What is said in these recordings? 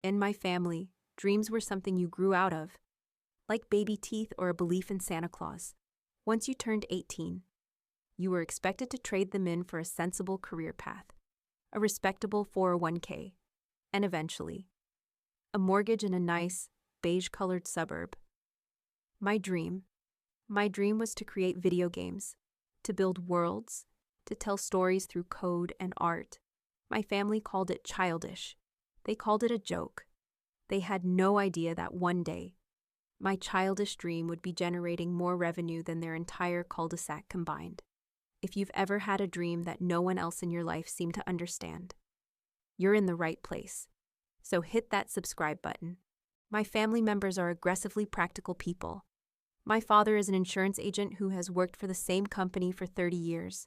In my family, dreams were something you grew out of, like baby teeth or a belief in Santa Claus. Once you turned 18, you were expected to trade them in for a sensible career path, a respectable 401k, and eventually, a mortgage in a nice, beige-colored suburb. My dream was to create video games, to build worlds, to tell stories through code and art. My family called it childish. They called it a joke. They had no idea that one day, my childish dream would be generating more revenue than their entire cul-de-sac combined. If you've ever had a dream that no one else in your life seemed to understand, you're in the right place. So hit that subscribe button. My family members are aggressively practical people. My father is an insurance agent who has worked for the same company for 30 years.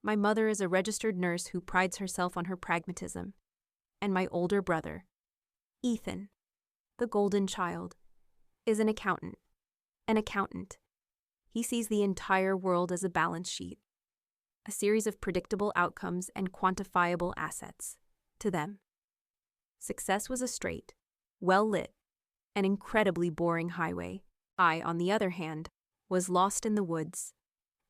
My mother is a registered nurse who prides herself on her pragmatism. And my older brother, Ethan, the golden child, is an accountant. An accountant. He sees the entire world as a balance sheet, a series of predictable outcomes and quantifiable assets. To them, success was a straight, well-lit, and incredibly boring highway. I, on the other hand, was lost in the woods.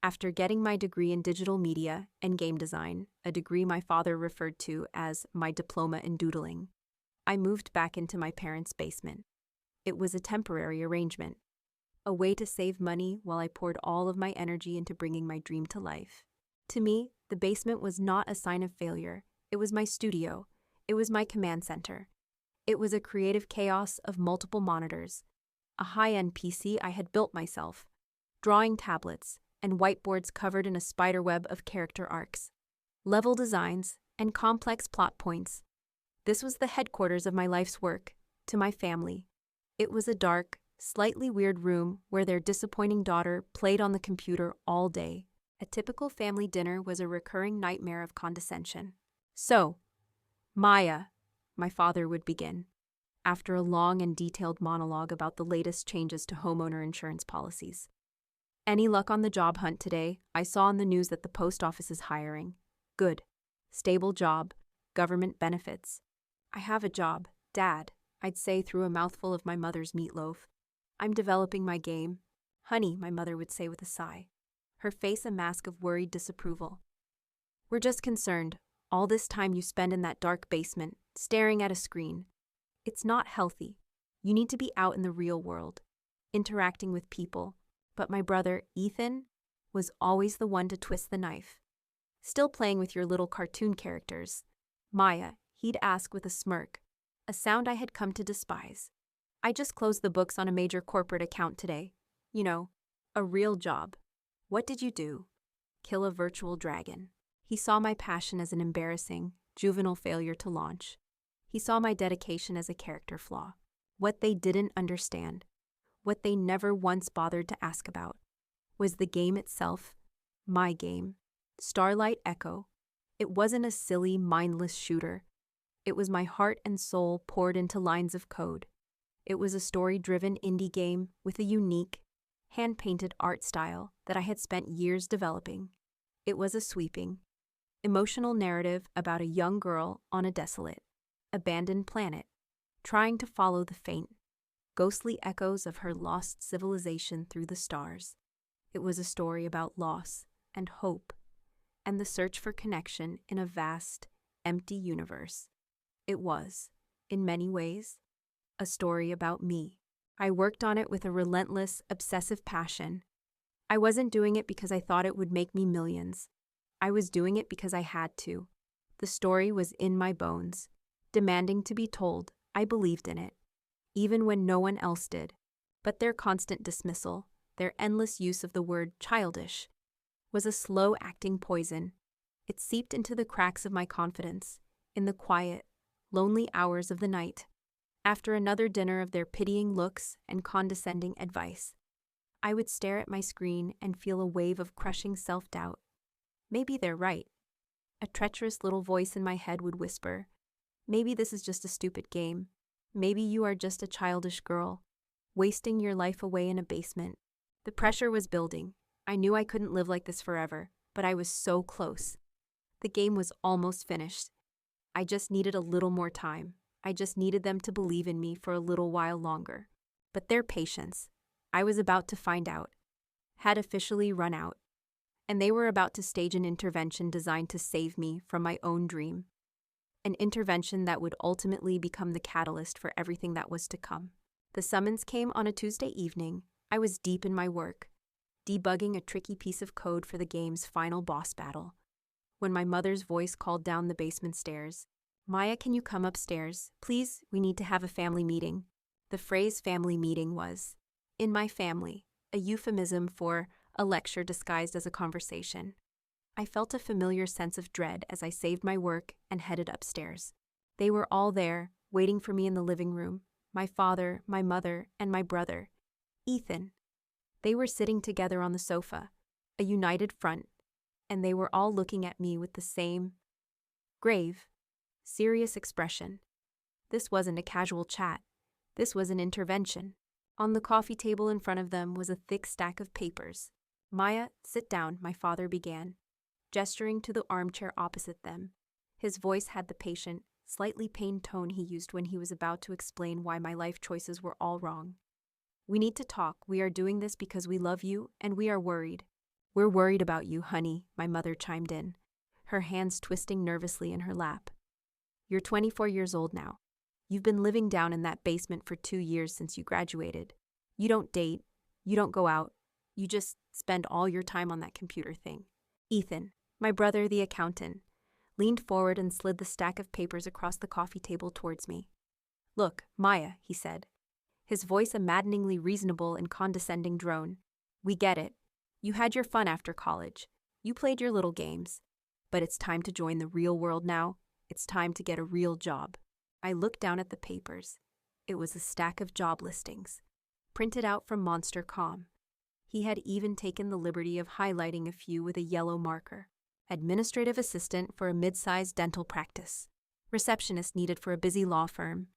After getting my degree in digital media and game design, a degree my father referred to as my diploma in doodling, I moved back into my parents' basement. It was a temporary arrangement, a way to save money while I poured all of my energy into bringing my dream to life. To me, the basement was not a sign of failure. It was my studio. It was my command center. It was a creative chaos of multiple monitors, a high-end PC I had built myself, drawing tablets, and whiteboards covered in a spiderweb of character arcs, level designs, and complex plot points. This was the headquarters of my life's work, to my family. It was a dark, slightly weird room where their disappointing daughter played on the computer all day. A typical family dinner was a recurring nightmare of condescension. "So, Maya," my father would begin, after a long and detailed monologue about the latest changes to homeowner insurance policies. "Any luck on the job hunt today? I saw on the news that the post office is hiring. Good. Stable job. Government benefits." "I have a job, Dad," I'd say through a mouthful of my mother's meatloaf. "I'm developing my game." "Honey," my mother would say with a sigh, her face a mask of worried disapproval. "We're just concerned. All this time you spend in that dark basement, staring at a screen. It's not healthy. You need to be out in the real world, interacting with people." But my brother, Ethan, was always the one to twist the knife. "Still playing with your little cartoon characters, Maya," he'd ask with a smirk, a sound I had come to despise. "I just closed the books on a major corporate account today. You know, a real job." "What did you do?" "Kill a virtual dragon." He saw my passion as an embarrassing, juvenile failure to launch. He saw my dedication as a character flaw. What they didn't understand, what they never once bothered to ask about, was the game itself, my game, Starlight Echo. It wasn't a silly, mindless shooter. It was my heart and soul poured into lines of code. It was a story-driven indie game with a unique, hand-painted art style that I had spent years developing. It was a sweeping, emotional narrative about a young girl on a desolate, abandoned planet, trying to follow the faint, ghostly echoes of her lost civilization through the stars. It was a story about loss and hope, and the search for connection in a vast, empty universe. It was, in many ways, a story about me. I worked on it with a relentless, obsessive passion. I wasn't doing it because I thought it would make me millions. I was doing it because I had to. The story was in my bones, demanding to be told. I believed in it, even when no one else did. But their constant dismissal, their endless use of the word childish, was a slow-acting poison. It seeped into the cracks of my confidence, in the quiet, lonely hours of the night. After another dinner of their pitying looks and condescending advice, I would stare at my screen and feel a wave of crushing self-doubt. Maybe they're right. A treacherous little voice in my head would whisper, "Maybe this is just a stupid game. Maybe you are just a childish girl, wasting your life away in a basement." The pressure was building. I knew I couldn't live like this forever, but I was so close. The game was almost finished. I just needed a little more time, I just needed them to believe in me for a little while longer. But their patience, I was about to find out, had officially run out, and they were about to stage an intervention designed to save me from my own dream. An intervention that would ultimately become the catalyst for everything that was to come. The summons came on a Tuesday evening. I was deep in my work, debugging a tricky piece of code for the game's final boss battle, when my mother's voice called down the basement stairs. "Maya, can you come upstairs? Please, we need to have a family meeting." The phrase family meeting was, in my family, a euphemism for a lecture disguised as a conversation. I felt a familiar sense of dread as I saved my work and headed upstairs. They were all there, waiting for me in the living room, my father, my mother, and my brother, Ethan. They were sitting together on the sofa, a united front, and they were all looking at me with the same grave, serious expression. This wasn't a casual chat. This was an intervention. On the coffee table in front of them was a thick stack of papers. "Maya, sit down," my father began, gesturing to the armchair opposite them. His voice had the patient, slightly pained tone he used when he was about to explain why my life choices were all wrong. "We need to talk. We are doing this because we love you, and we are worried." "We're worried about you, honey," my mother chimed in, her hands twisting nervously in her lap. "You're 24 years old now. You've been living down in that basement for 2 years since you graduated. You don't date. You don't go out. You just spend all your time on that computer thing." Ethan, my brother, the accountant, leaned forward and slid the stack of papers across the coffee table towards me. "Look, Maya," he said, his voice a maddeningly reasonable and condescending drone. "We get it. You had your fun after college. You played your little games. But it's time to join the real world now. It's time to get a real job." I looked down at the papers. It was a stack of job listings, printed out from Monster.com. He had even taken the liberty of highlighting a few with a yellow marker. Administrative assistant for a mid-sized dental practice. Receptionist needed for a busy law firm.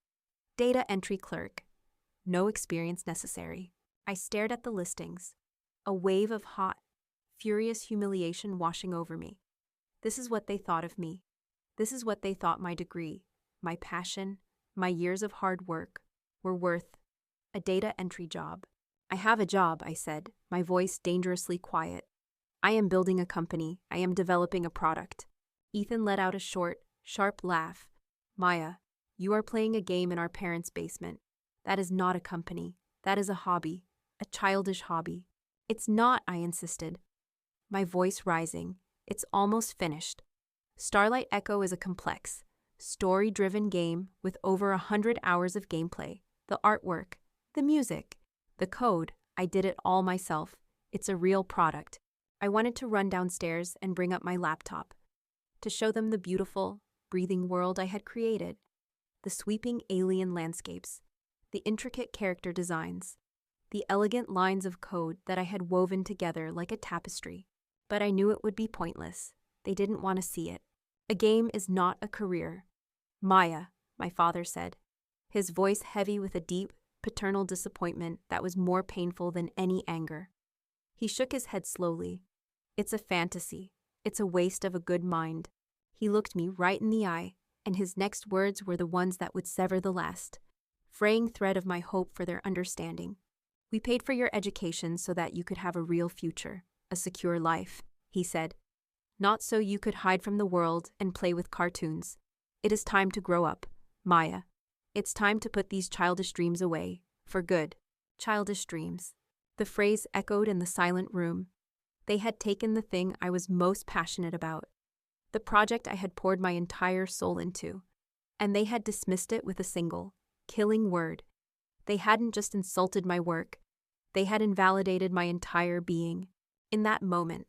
Data entry clerk. No experience necessary. I stared at the listings, a wave of hot, furious humiliation washing over me. This is what they thought of me. This is what they thought my degree, my passion, my years of hard work were worth. A data entry job. "I have a job," I said, my voice dangerously quiet. "I am building a company. I am developing a product." Ethan let out a short, sharp laugh. "Maya, you are playing a game in our parents' basement. That is not a company. That is a hobby, a childish hobby." "It's not," I insisted, my voice rising. "It's almost finished. Starlight Echo is a complex, story-driven game with over 100 hours of gameplay. The artwork, the music, the code, I did it all myself. It's a real product." I wanted to run downstairs and bring up my laptop to show them the beautiful, breathing world I had created. The sweeping alien landscapes, the intricate character designs, the elegant lines of code that I had woven together like a tapestry. But I knew it would be pointless. They didn't want to see it. "A game is not a career." "Maya," my father said, his voice heavy with a deep, paternal disappointment that was more painful than any anger. He shook his head slowly. "It's a fantasy. It's a waste of a good mind." He looked me right in the eye, and his next words were the ones that would sever the last, fraying thread of my hope for their understanding. "We paid for your education so that you could have a real future, a secure life," he said. "Not so you could hide from the world and play with cartoons. It is time to grow up, Maya. It's time to put these childish dreams away, for good." Childish dreams. The phrase echoed in the silent room. They had taken the thing I was most passionate about, the project I had poured my entire soul into, and they had dismissed it with a single, killing word. They hadn't just insulted my work. They had invalidated my entire being. In that moment,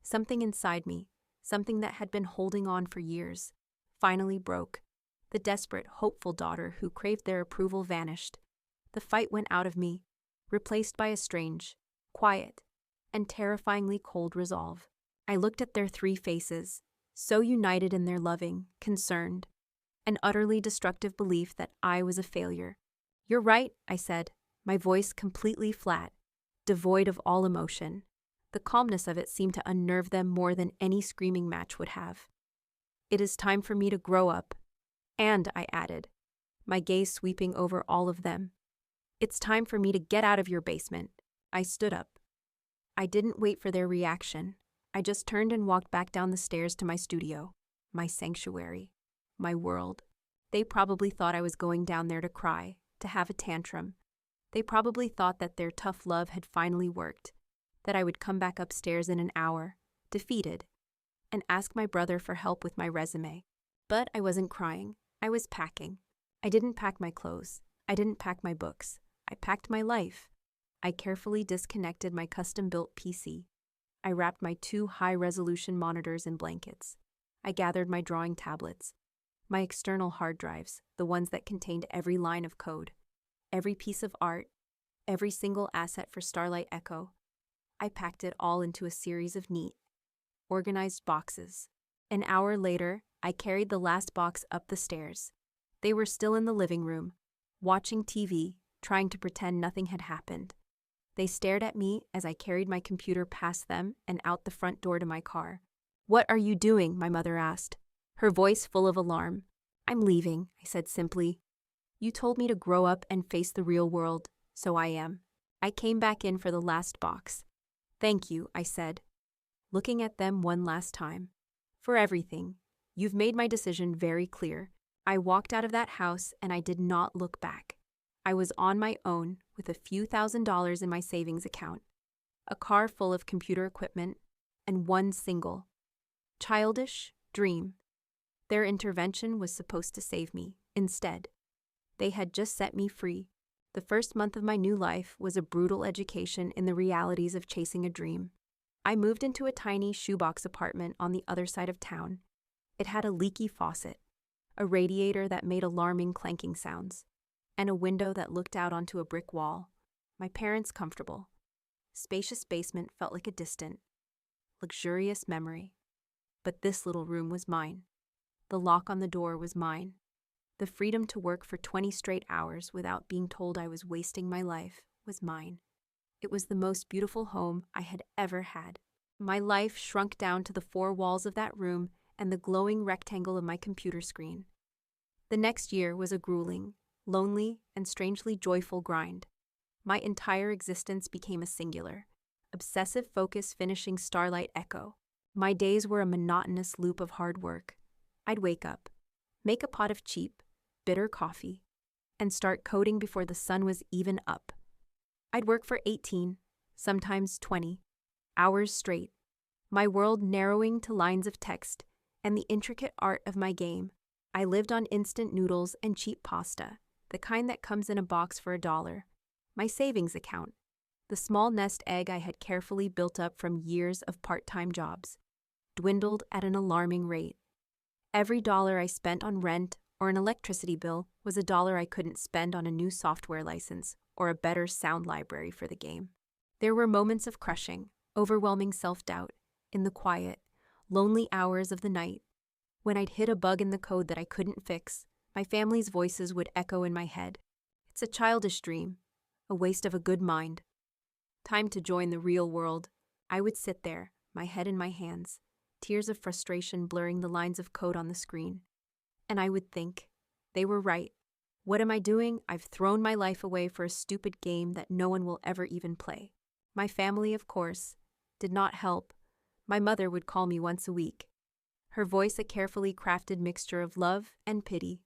something inside me, something that had been holding on for years, finally broke. The desperate, hopeful daughter who craved their approval vanished. The fight went out of me, replaced by a strange, quiet, and terrifyingly cold resolve. I looked at their 3 faces, so united in their loving, concerned, and utterly destructive belief that I was a failure. "You're right," I said, my voice completely flat, devoid of all emotion. The calmness of it seemed to unnerve them more than any screaming match would have. "It is time for me to grow up. And," I added, my gaze sweeping over all of them. It's time for me to get out of your basement. I stood up. I didn't wait for their reaction. I just turned and walked back down the stairs to my studio, my sanctuary, my world. They probably thought I was going down there to cry, to have a tantrum. They probably thought that their tough love had finally worked, that I would come back upstairs in an hour, defeated, and ask my brother for help with my resume. But I wasn't crying. I was packing. I didn't pack my clothes. I didn't pack my books. I packed my life. I carefully disconnected my custom-built PC. I wrapped my 2 high-resolution monitors in blankets. I gathered my drawing tablets, my external hard drives, the ones that contained every line of code, every piece of art, every single asset for Starlight Echo. I packed it all into a series of neat, organized boxes. An hour later, I carried the last box up the stairs. They were still in the living room, watching TV, trying to pretend nothing had happened. They stared at me as I carried my computer past them and out the front door to my car. "What are you doing?" my mother asked, her voice full of alarm. "I'm leaving," I said simply. "You told me to grow up and face the real world, so I am." I came back in for the last box. "Thank you," I said, looking at them one last time. "For everything. You've made my decision very clear." I walked out of that house and I did not look back. I was on my own with a few $1,000s in my savings account, a car full of computer equipment, and one single, childish dream. Their intervention was supposed to save me. Instead, they had just set me free. The first month of my new life was a brutal education in the realities of chasing a dream. I moved into a tiny shoebox apartment on the other side of town. It had a leaky faucet, a radiator that made alarming clanking sounds, and a window that looked out onto a brick wall. My parents' comfortable, spacious basement felt like a distant, luxurious memory. But this little room was mine. The lock on the door was mine. The freedom to work for 20 straight hours without being told I was wasting my life was mine. It was the most beautiful home I had ever had. My life shrunk down to the 4 walls of that room and the glowing rectangle of my computer screen. The next year was a grueling, lonely, and strangely joyful grind. My entire existence became a singular, obsessive focus finishing Starlight Echo. My days were a monotonous loop of hard work. I'd wake up, make a pot of cheap, bitter coffee, and start coding before the sun was even up. I'd work for 18, sometimes 20, hours straight, my world narrowing to lines of text and the intricate art of my game. I lived on instant noodles and cheap pasta, the kind that comes in a box for $1. My savings account, the small nest egg I had carefully built up from years of part-time jobs, dwindled at an alarming rate. Every dollar I spent on rent or an electricity bill was a dollar I couldn't spend on a new software license or a better sound library for the game. There were moments of crushing, overwhelming self-doubt in the quiet, lonely hours of the night. When I'd hit a bug in the code that I couldn't fix, my family's voices would echo in my head. It's a childish dream, a waste of a good mind. Time to join the real world. I would sit there, my head in my hands, tears of frustration blurring the lines of code on the screen. And I would think, they were right. What am I doing? I've thrown my life away for a stupid game that no one will ever even play. My family, of course, did not help. My mother would call me once a week, her voice a carefully crafted mixture of love and pity.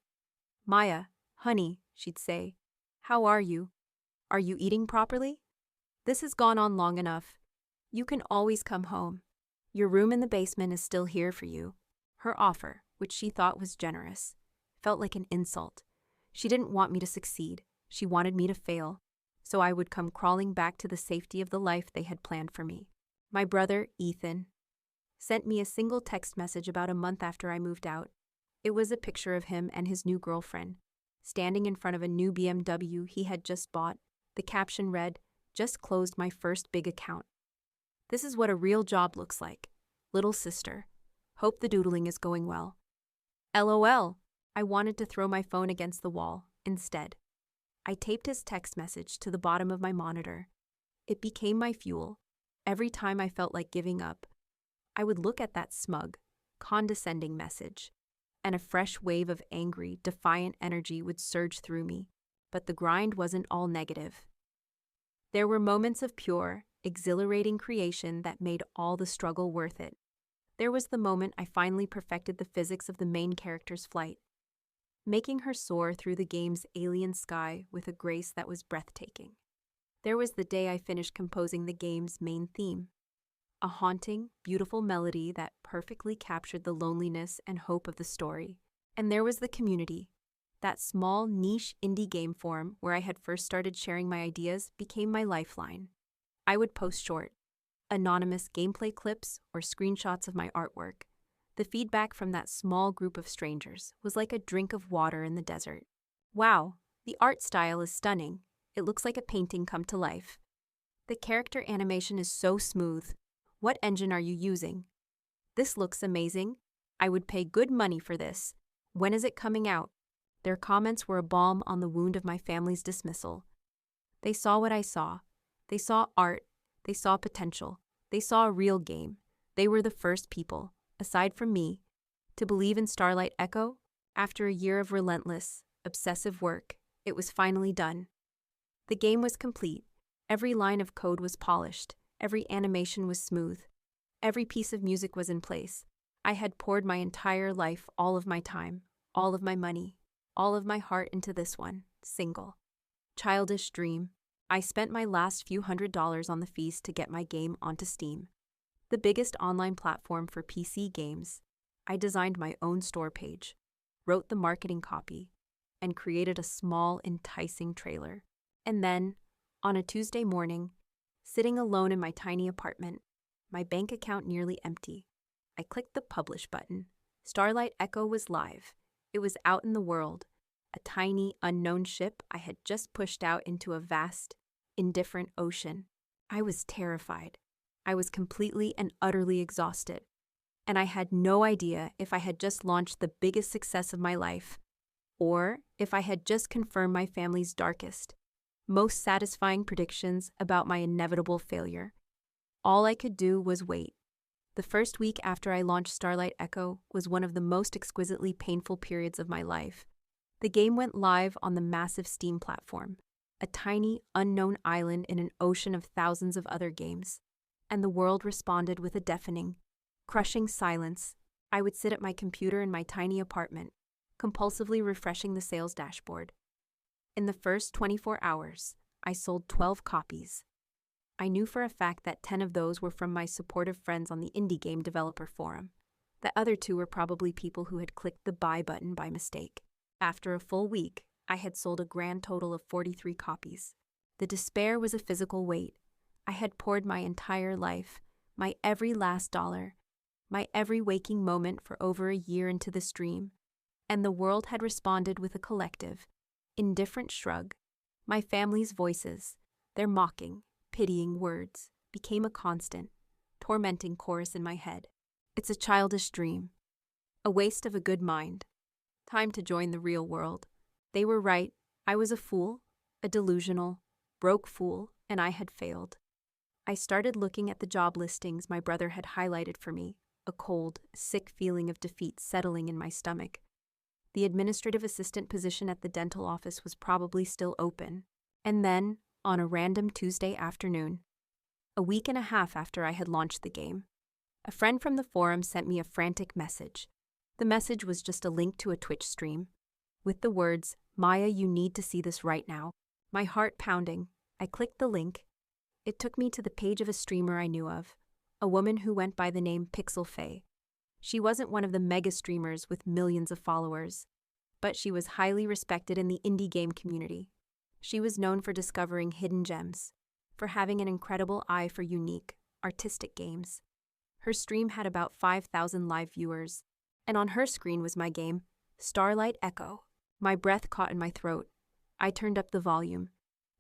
"Maya, honey," she'd say, "how are you? Are you eating properly? This has gone on long enough. You can always come home. Your room in the basement is still here for you." Her offer, which she thought was generous, felt like an insult. She didn't want me to succeed. She wanted me to fail, so I would come crawling back to the safety of the life they had planned for me. My brother, Ethan, sent me a single text message about a month after I moved out. It was a picture of him and his new girlfriend, standing in front of a new BMW he had just bought. The caption read, "Just closed my first big account. This is what a real job looks like. Little sister. Hope the doodling is going well." LOL. I wanted to throw my phone against the wall. Instead, I taped his text message to the bottom of my monitor. It became my fuel. Every time I felt like giving up, I would look at that smug, condescending message. and a fresh wave of angry, defiant energy would surge through me. But the grind wasn't all negative. There were moments of pure, exhilarating creation that made all the struggle worth it. There was the moment I finally perfected the physics of the main character's flight, making her soar through the game's alien sky with a grace that was breathtaking. There was the day I finished composing the game's main theme, a haunting, beautiful melody that perfectly captured the loneliness and hope of the story. And there was the community. That small, niche indie game forum where I had first started sharing my ideas became my lifeline. I would post short, anonymous gameplay clips or screenshots of my artwork. The feedback from that small group of strangers was like a drink of water in the desert. Wow, the art style is stunning. It looks like a painting come to life. The character animation is so smooth. What engine are you using? This looks amazing. I would pay good money for this. When is it coming out? Their comments were a balm on the wound of my family's dismissal. They saw what I saw. They saw art. They saw potential. They saw a real game. They were the first people, aside from me, to believe in Starlight Echo. After a year of relentless, obsessive work, it was finally done. The game was complete. Every line of code was polished. Every animation was smooth. Every piece of music was in place. I had poured my entire life, all of my time, all of my money, all of my heart into this one, single, childish dream. I spent my last few $100s on the fees to get my game onto Steam, the biggest online platform for PC games. I designed my own store page, wrote the marketing copy, and created a small, enticing trailer. And then, on a Tuesday morning, sitting alone in my tiny apartment, my bank account nearly empty, I clicked the publish button. Starlight Echo was live. It was out in the world, a tiny, unknown ship I had just pushed out into a vast, indifferent ocean. I was terrified. I was completely and utterly exhausted, and I had no idea if I had just launched the biggest success of my life, or if I had just confirmed my family's darkest, most satisfying predictions about my inevitable failure. All I could do was wait. The first week after I launched Starlight Echo was one of the most exquisitely painful periods of my life. The game went live on the massive Steam platform, a tiny, unknown island in an ocean of thousands of other games, and the world responded with a deafening, crushing silence. I would sit at my computer in my tiny apartment, compulsively refreshing the sales dashboard. In the first 24 hours, I sold 12 copies. I knew for a fact that 10 of those were from my supportive friends on the indie game developer forum. The other 2 were probably people who had clicked the buy button by mistake. After a full week, I had sold a grand total of 43 copies. The despair was a physical weight. I had poured my entire life, my every last dollar, my every waking moment for over a year into this dream, and the world had responded with a collective, indifferent shrug. My family's voices, their mocking, pitying words, became a constant, tormenting chorus in my head. It's a childish dream, a waste of a good mind. Time to join the real world. They were right. I was a fool, a delusional, broke fool, and I had failed. I started looking at the job listings my brother had highlighted for me, a cold, sick feeling of defeat settling in my stomach. The administrative assistant position at the dental office was probably still open. And then, on a random Tuesday afternoon, a week and a half after I had launched the game, a friend from the forum sent me a frantic message. The message was just a link to a Twitch stream, with the words, "Maya, you need to see this right now." My heart pounding, I clicked the link. It took me to the page of a streamer I knew of, a woman who went by the name Pixel Faye. She wasn't one of the mega streamers with millions of followers, but she was highly respected in the indie game community. She was known for discovering hidden gems, for having an incredible eye for unique, artistic games. Her stream had about 5,000 live viewers, and on her screen was my game, Starlight Echo. My breath caught in my throat. I turned up the volume.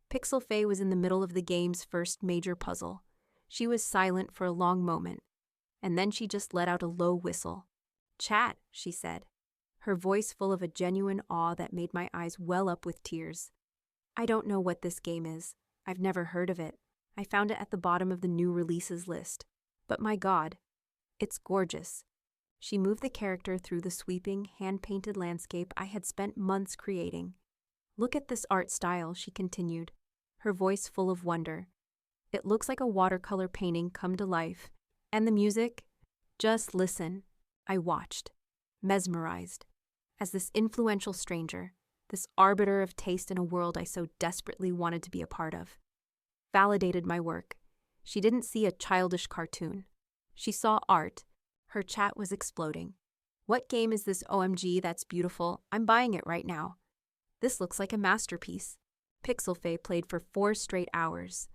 Pixel Faye was in the middle of the game's first major puzzle. She was silent for a long moment, and then she just let out a low whistle. "Chat," she said, her voice full of a genuine awe that made my eyes well up with tears. "I don't know what this game is. I've never heard of it. I found it at the bottom of the new releases list. But my God, it's gorgeous." She moved the character through the sweeping, hand-painted landscape I had spent months creating. "Look at this art style," she continued, her voice full of wonder. "It looks like a watercolor painting come to life. And the music? Just listen." I watched, mesmerized, as this influential stranger, this arbiter of taste in a world I so desperately wanted to be a part of, validated my work. She didn't see a childish cartoon. She saw art. Her chat was exploding. "What game is this? OMG, that's beautiful. I'm buying it right now. This looks like a masterpiece." Pixelfae played for 4 straight hours.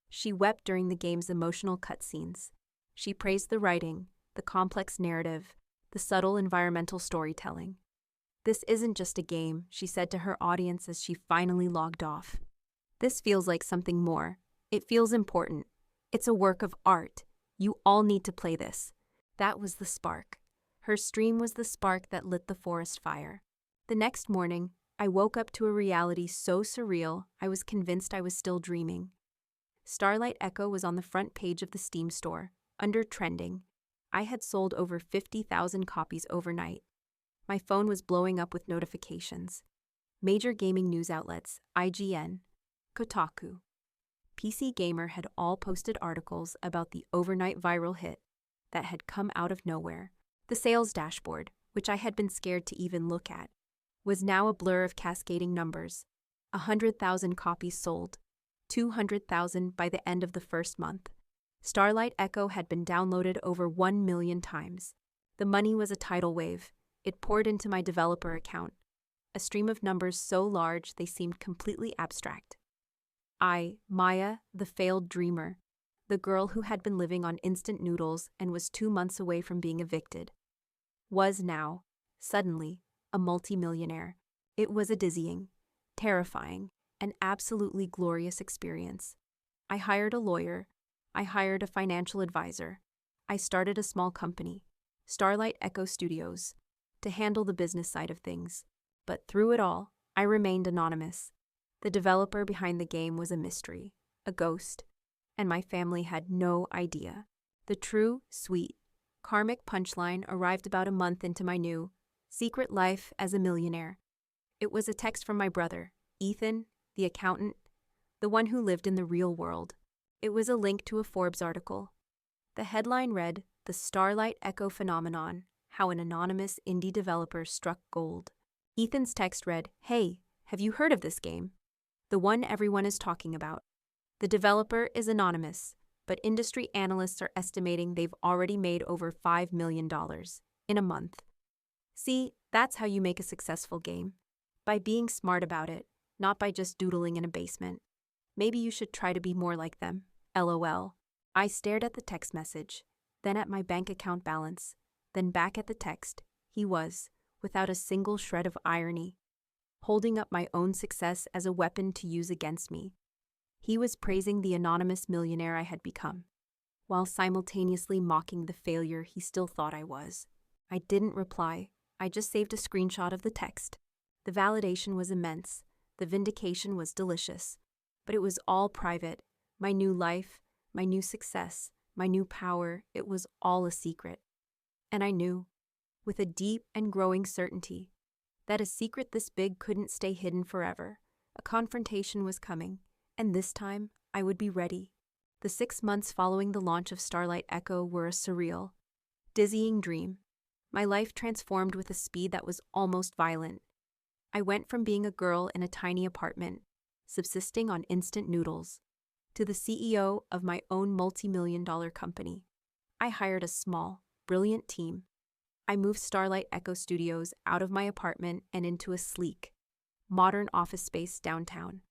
She wept during the game's emotional cutscenes. She praised the writing, the complex narrative, the subtle environmental storytelling. "This isn't just a game," she said to her audience as she finally logged off. "This feels like something more. It feels important. It's a work of art. You all need to play this." That was the spark. Her stream was the spark that lit the forest fire. The next morning, I woke up to a reality so surreal I was convinced I was still dreaming. Starlight Echo was on the front page of the Steam store, under trending. I had sold over 50,000 copies overnight. My phone was blowing up with notifications. Major gaming news outlets, IGN, Kotaku, PC Gamer had all posted articles about the overnight viral hit that had come out of nowhere. The sales dashboard, which I had been scared to even look at, was now a blur of cascading numbers. 100,000 copies sold, 200,000 by the end of the first month. Starlight Echo had been downloaded over 1 million times. The money was a tidal wave. It poured into my developer account, a stream of numbers so large they seemed completely abstract. I, Maya, the failed dreamer, the girl who had been living on instant noodles and was 2 months away from being evicted, was now, suddenly, a multimillionaire. It was a dizzying, terrifying, and absolutely glorious experience. I hired a lawyer. I hired a financial advisor. I started a small company, Starlight Echo Studios, to handle the business side of things. But through it all, I remained anonymous. The developer behind the game was a mystery, a ghost, and my family had no idea. The true, sweet, karmic punchline arrived about a month into my new secret life as a millionaire. It was a text from my brother, Ethan, the accountant, the one who lived in the real world. It was a link to a Forbes article. The headline read, "The Starlight Echo Phenomenon, How an Anonymous Indie Developer Struck Gold." Ethan's text read, "Hey, have you heard of this game? The one everyone is talking about. The developer is anonymous, but industry analysts are estimating they've already made over $5 million in a month. See, that's how you make a successful game. By being smart about it, not by just doodling in a basement. Maybe you should try to be more like them. LOL. I stared at the text message, then at my bank account balance, then back at the text. He was, without a single shred of irony, holding up my own success as a weapon to use against me. He was praising the anonymous millionaire I had become, while simultaneously mocking the failure he still thought I was. I didn't reply. I just saved a screenshot of the text. The validation was immense. The vindication was delicious. But it was all private. My new life, my new success, my new power, it was all a secret. And I knew, with a deep and growing certainty, that a secret this big couldn't stay hidden forever. A confrontation was coming, and this time I would be ready. The 6 months following the launch of Starlight Echo were a surreal, dizzying dream. My life transformed with a speed that was almost violent. I went from being a girl in a tiny apartment, subsisting on instant noodles, to the CEO of my own multi-million-dollar company. I hired a small, brilliant team. I moved Starlight Echo Studios out of my apartment and into a sleek, modern office space downtown.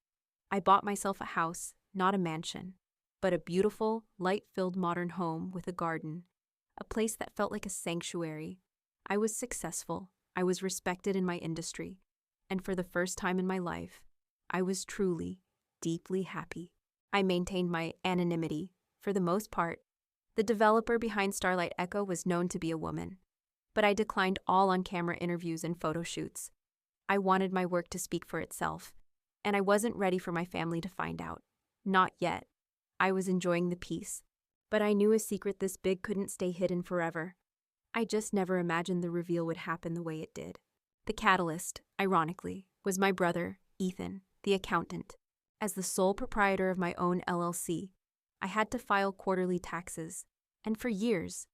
I bought myself a house, not a mansion, but a beautiful, light-filled modern home with a garden, a place that felt like a sanctuary. I was successful. I was respected in my industry. And for the first time in my life, I was truly, deeply happy. I maintained my anonymity, for the most part. The developer behind Starlight Echo was known to be a woman, but I declined all on-camera interviews and photo shoots. I wanted my work to speak for itself, and I wasn't ready for my family to find out. Not yet. I was enjoying the peace, but I knew a secret this big couldn't stay hidden forever. I just never imagined the reveal would happen the way it did. The catalyst, ironically, was my brother, Ethan, the accountant. As the sole proprietor of my own LLC, I had to file quarterly taxes, and for years,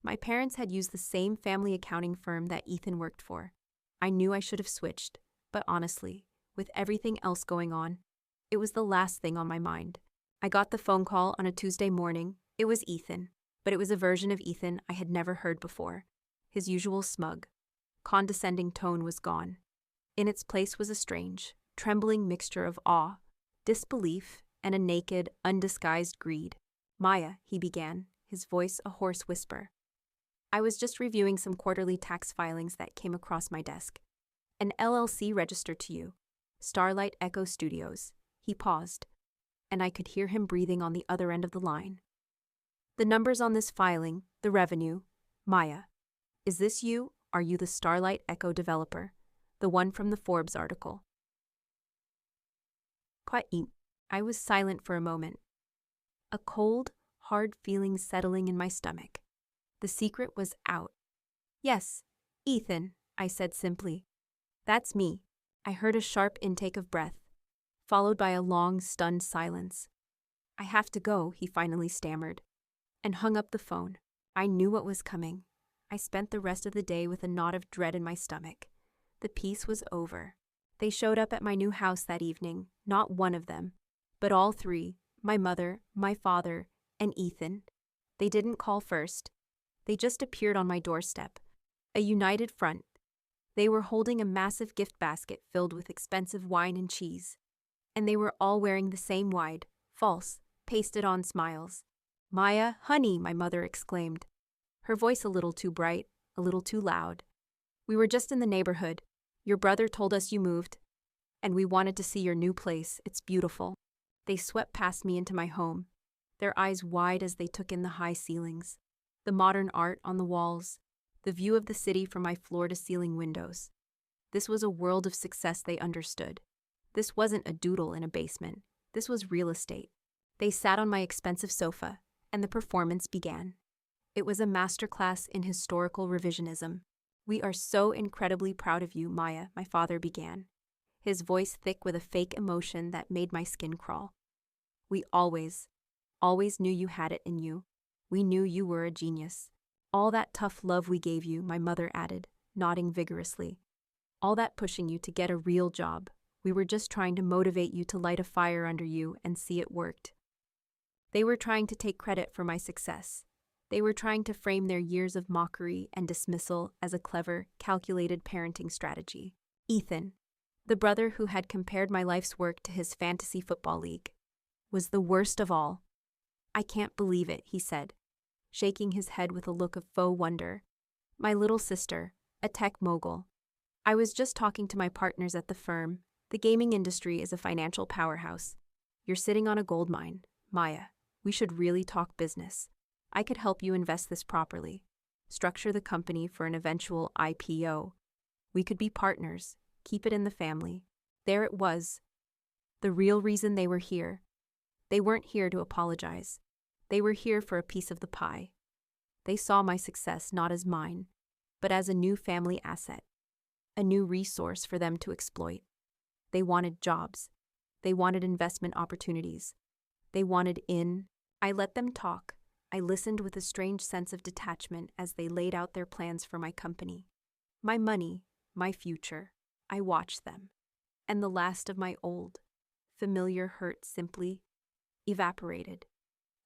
my parents had used the same family accounting firm that Ethan worked for. I knew I should have switched, but honestly, with everything else going on, it was the last thing on my mind. I got the phone call on a Tuesday morning. It was Ethan, but it was a version of Ethan I had never heard before. His usual smug, condescending tone was gone. In its place was a strange, trembling mixture of awe, disbelief, and a naked, undisguised greed. "Maya," he began, his voice a hoarse whisper. "I was just reviewing some quarterly tax filings that came across my desk. An LLC registered to you, Starlight Echo Studios." He paused, and I could hear him breathing on the other end of the line. "The numbers on this filing, the revenue. Maya, is this you? Are you the Starlight Echo developer? The one from the Forbes article?" Quite. I was silent for a moment. A cold, hard feeling settling in my stomach. The secret was out. "Yes, Ethan," I said simply. "That's me." I heard a sharp intake of breath, followed by a long, stunned silence. "I have to go," he finally stammered, and hung up the phone. I knew what was coming. I spent the rest of the day with a knot of dread in my stomach. The piece was over. They showed up at my new house that evening, not one of them, but all three, my mother, my father, and Ethan. They didn't call first. They just appeared on my doorstep, a united front. They were holding a massive gift basket filled with expensive wine and cheese, and they were all wearing the same wide, false, pasted-on smiles. "Maya, honey," my mother exclaimed, her voice a little too bright, a little too loud. "We were just in the neighborhood. Your brother told us you moved, and we wanted to see your new place. It's beautiful." They swept past me into my home, their eyes wide as they took in the high ceilings, the modern art on the walls, the view of the city from my floor-to-ceiling windows. This was a world of success they understood. This wasn't a doodle in a basement. This was real estate. They sat on my expensive sofa, and the performance began. It was a masterclass in historical revisionism. "We are so incredibly proud of you, Maya," my father began, his voice thick with a fake emotion that made my skin crawl. "We always knew you had it in you. We knew you were a genius. All that tough love we gave you," my mother added, nodding vigorously. "All that pushing you to get a real job. We were just trying to motivate you to light a fire under you and see it worked." They were trying to take credit for my success. They were trying to frame their years of mockery and dismissal as a clever, calculated parenting strategy. Ethan, the brother who had compared my life's work to his fantasy football league, was the worst of all. "I can't believe it," he said, shaking his head with a look of faux wonder. "My little sister, a tech mogul. I was just talking to my partners at the firm. The gaming industry is a financial powerhouse. You're sitting on a gold mine. Maya, we should really talk business. I could help you invest this properly, structure the company for an eventual IPO. We could be partners, keep it in the family." There it was. The real reason they were here. They weren't here to apologize. They were here for a piece of the pie. They saw my success not as mine, but as a new family asset, a new resource for them to exploit. They wanted jobs. They wanted investment opportunities. They wanted in. I let them talk. I listened with a strange sense of detachment as they laid out their plans for my company, my money, my future. I watched them, and the last of my old, familiar hurt simply evaporated.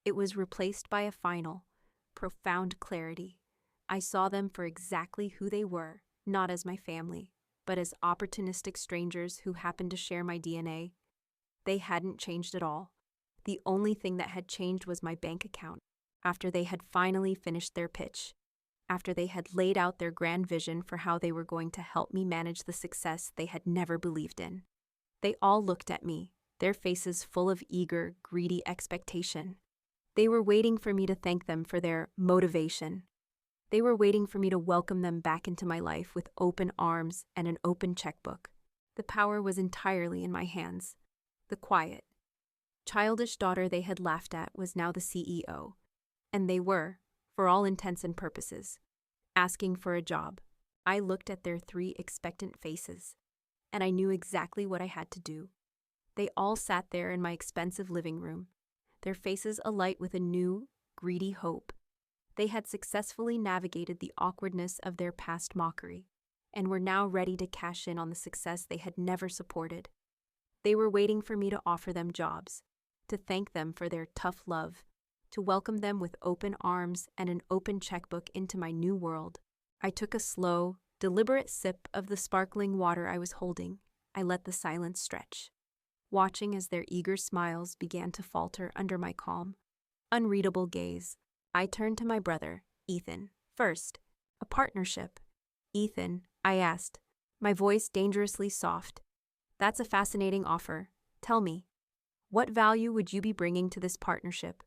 It was replaced by a final, profound clarity. I saw them for exactly who they were, not as my family, but as opportunistic strangers who happened to share my DNA. They hadn't changed at all. The only thing that had changed was my bank account. After they had finally finished their pitch, after they had laid out their grand vision for how they were going to help me manage the success they had never believed in, they all looked at me, their faces full of eager, greedy expectation. They were waiting for me to thank them for their motivation. They were waiting for me to welcome them back into my life with open arms and an open checkbook. The power was entirely in my hands. The quiet, childish daughter they had laughed at was now the CEO. And they were, for all intents and purposes, asking for a job. I looked at their 3 expectant faces, and I knew exactly what I had to do. They all sat there in my expensive living room, their faces alight with a new, greedy hope. They had successfully navigated the awkwardness of their past mockery, and were now ready to cash in on the success they had never supported. They were waiting for me to offer them jobs, to thank them for their tough love, to welcome them with open arms and an open checkbook into my new world. I took a slow, deliberate sip of the sparkling water I was holding. I let the silence stretch, watching as their eager smiles began to falter under my calm, unreadable gaze. I turned to my brother, Ethan. First, a partnership. Ethan, I asked, my voice dangerously soft. That's a fascinating offer. Tell me, what value would you be bringing to this partnership?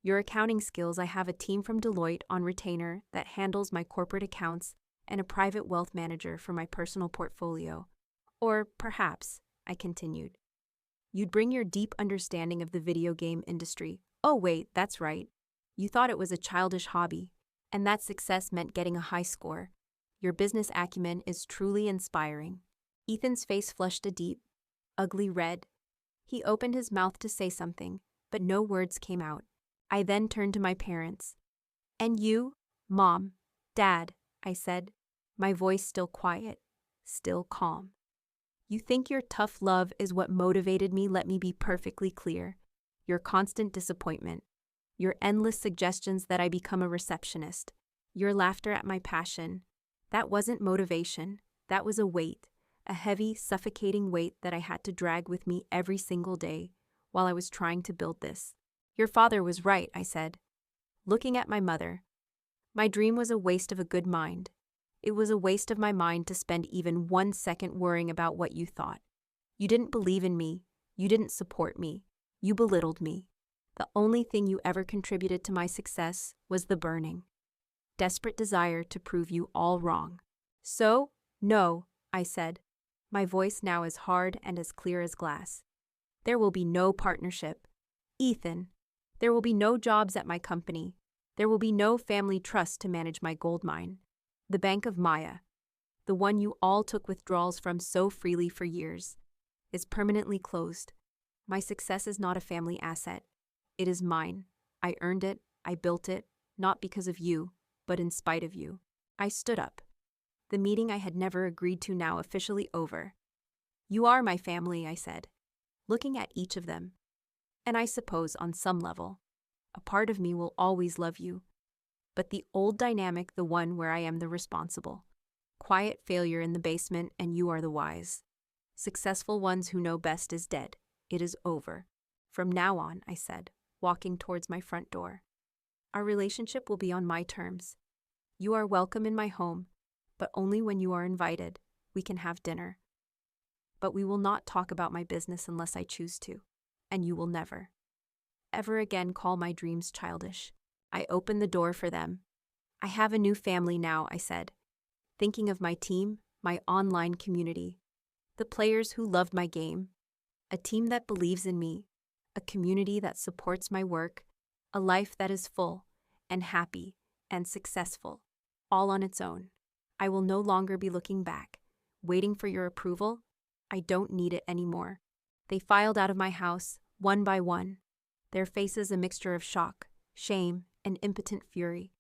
Your accounting skills. I have a team from Deloitte on retainer that handles my corporate accounts and a private wealth manager for my personal portfolio. Or perhaps, I continued, you'd bring your deep understanding of the video game industry. Oh wait, that's right. You thought it was a childish hobby, and that success meant getting a high score. Your business acumen is truly inspiring. Ethan's face flushed a deep, ugly red. He opened his mouth to say something, but no words came out. I then turned to my parents. And you, Mom, Dad, I said, my voice still quiet, still calm. You think your tough love is what motivated me? Let me be perfectly clear. Your constant disappointment, your endless suggestions that I become a receptionist, your laughter at my passion, that wasn't motivation. That was a weight, a heavy, suffocating weight that I had to drag with me every single day while I was trying to build this. Your father was right, I said, looking at my mother. My dream was a waste of a good mind. It was a waste of my mind to spend even 1 second worrying about what you thought. You didn't believe in me. You didn't support me. You belittled me. The only thing you ever contributed to my success was the burning, desperate desire to prove you all wrong. So, no, I said, my voice now as hard and as clear as glass. There will be no partnership. Ethan, there will be no jobs at my company. There will be no family trust to manage my gold mine. The Bank of Maya, the one you all took withdrawals from so freely for years, is permanently closed. My success is not a family asset. It is mine. I earned it. I built it, not because of you, but in spite of you. I stood up. The meeting I had never agreed to now officially over. You are my family, I said, looking at each of them. And I suppose, on some level, a part of me will always love you. But the old dynamic, the one where I am the responsible. Quiet failure in the basement and you are the wise. Successful ones who know best is dead. It is over. From now on, I said, walking towards my front door. Our relationship will be on my terms. You are welcome in my home, but only when you are invited. We can have dinner. But we will not talk about my business unless I choose to, and you will never, ever again call my dreams childish. I opened the door for them. I have a new family now, I said, thinking of my team, my online community, the players who loved my game, a team that believes in me, a community that supports my work, a life that is full and happy and successful, all on its own. I will no longer be looking back, waiting for your approval. I don't need it anymore. They filed out of my house, one by one, their faces a mixture of shock, shame, and impotent fury.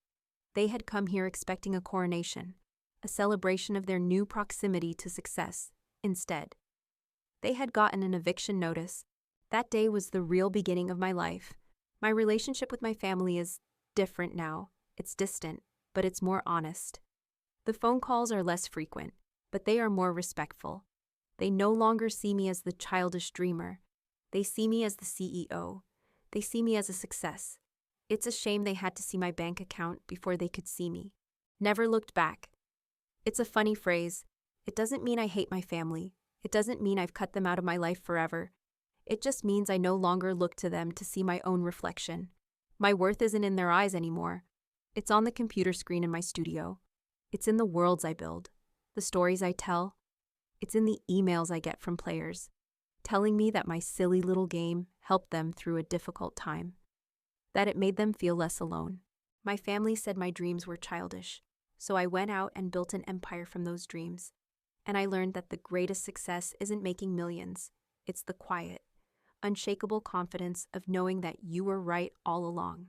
They had come here expecting a coronation, a celebration of their new proximity to success. Instead, they had gotten an eviction notice. That day was the real beginning of my life. My relationship with my family is different now. It's distant, but it's more honest. The phone calls are less frequent, but they are more respectful. They no longer see me as the childish dreamer. They see me as the CEO. They see me as a success. It's a shame they had to see my bank account before they could see me. Never looked back. It's a funny phrase. It doesn't mean I hate my family. It doesn't mean I've cut them out of my life forever. It just means I no longer look to them to see my own reflection. My worth isn't in their eyes anymore. It's on the computer screen in my studio. It's in the worlds I build, the stories I tell. It's in the emails I get from players, telling me that my silly little game helped them through a difficult time, that it made them feel less alone. My family said my dreams were childish, So I went out and built an empire from those dreams. And I learned that the greatest success isn't making millions. It's the quiet, unshakable confidence of knowing that you were right all along.